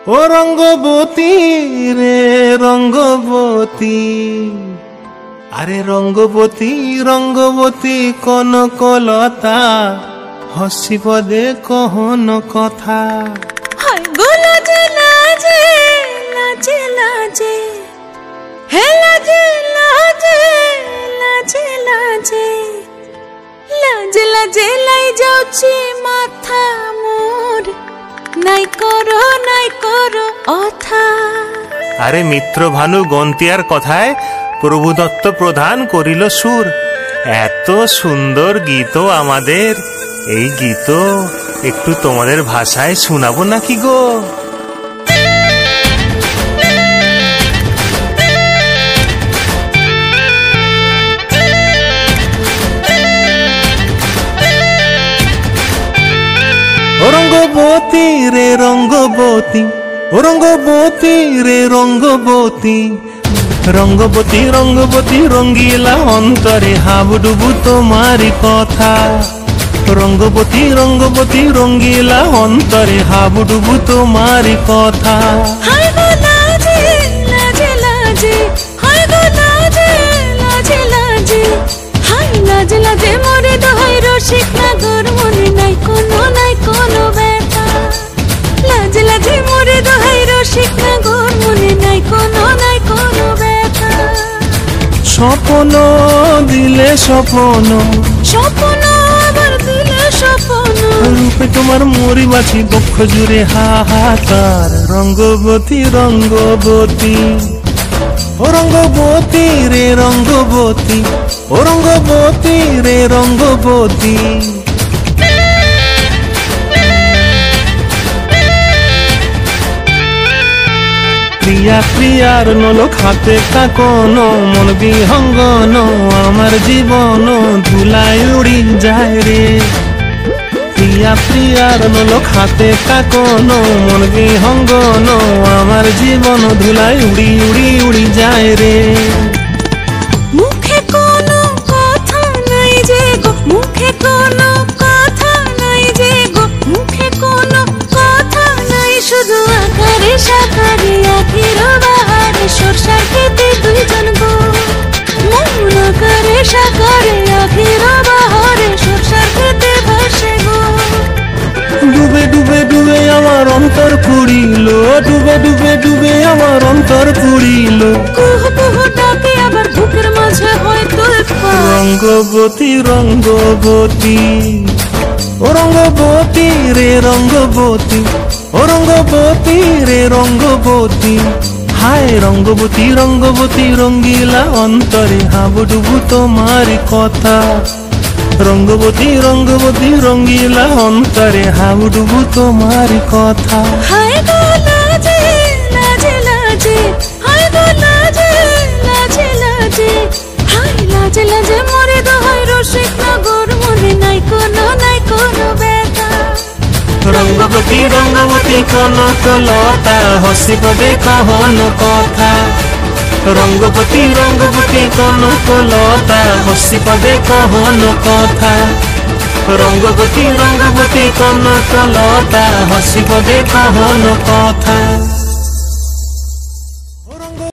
ও রঙ্গবতী রে রঙ্গবতী, আরে রঙ্গবতী রঙ্গবতী কনকলতা, হসিব দে কহন কথা। হায় গো লাজে লাজে লাজে লাজে, হে লাজে লাজে লাজে লাজে, লাজে লাজে লাই যাଉଛି মাথা মোর, নাই করো অথা। আরে মিত্র ভানু গন্তিয়ার কথায় প্রভু দত্ত প্রধান করিল সুর। এত সুন্দর গীত আমাদের, এই গীত একটু তোমাদের ভাষায় শোনাবো নাকি গো? ও রঙ্গবতী রে রঙ্গবতী, ও রঙ্গবতী রে রঙ্গবতী, রঙ্গবতী রঙ্গবতী রঙ্গিলা অন্তরে হাবুডুবু তোমারি কথা। রঙ্গবতী রঙ্গবতী রঙ্গিলা অন্তরে হাবুডুবু তোমারি কথা। হায় গো লাজে লাজে লাজে, হায় গো লাজে লাজে লাজে, হায় লাজে লাজে মোরে দোহাই রসিক নাগর, মনে নাই কোনো ব্যথা। লাজে লাজে মোরে দোহাই রসিক নাগর, মনে নাই কোনো ব্যথা। স্বপ্ন দিলে স্বপ্ন, স্বপ্ন আবার দিলে স্বপ্ন, রূপে তোমার মরি বাছি বক্ষ জুড়ে হাহাকার। রঙ্গবতী রঙ্গবতী, ও রঙ্গবতী রে রঙ্গবতী, ও রঙ্গবতী রে রঙ্গবতী। প্রিয়া প্রিয়ার নলক হাতে কাকন, মন বিহঙ্গন আমার জীবন ধুলায় উড়ি যায় রে। প্রিয়া প্রিয়ার নলক হাতে কাকন, মন বিহঙ্গন আমার জীবন ধুলায় উড়ি উড়ি উড়ি যায় রে। মুখে কোনো কথা নাই যে গো, মুখে কোনো কথা নাই যে গো, মুখে কোনো কথা নাই, শুধু আকারে সাকারে আখির বাহারে সরষার খেতে দুইজন গো। মন আকারে সাকারে আখির বাহারে সরষার খেতে ভাসে গো। ডুবে ডুবে ডুবে আমার অন্তর পুড়িল, ডুবে ডুবে ডুবে আমার অন্তর পুড়িল। কুহু কুহু ডাকে আবার বুকের মাঝে হয় তোলপাড়। রঙ্গবতী রঙ্গবতী, ও রঙ্গবতী রে রঙ্গবতী, ও রঙ্গবতী রে রঙ্গবতী। হায় রঙ্গবতী রঙ্গবতী রঙ্গিলা অন্তরে হাবুডুবু তোমারি কথা। রঙ্গবতী রঙ্গবতী রঙ্গিলা অন্তরে হাবুডুবু তোমারি কথা। হায় গো লাজে লাজে লাজে, হায় গো লাজে লাজে লাজে, হায় লাজে লাজে মোরে দোহাই রসিক নগর, মনে নাই কোনো ব্যথা। রঙ্গবতী রঙ্গবতী কনকলতা, হসিব দে কহন কথা। রঙ্গবতী রঙ্গবতী কনকলতা, হসিব দে কহন কথা। রঙ্গবতী রঙ্গবতী কনকলতা, হসিব দে কহন কথা।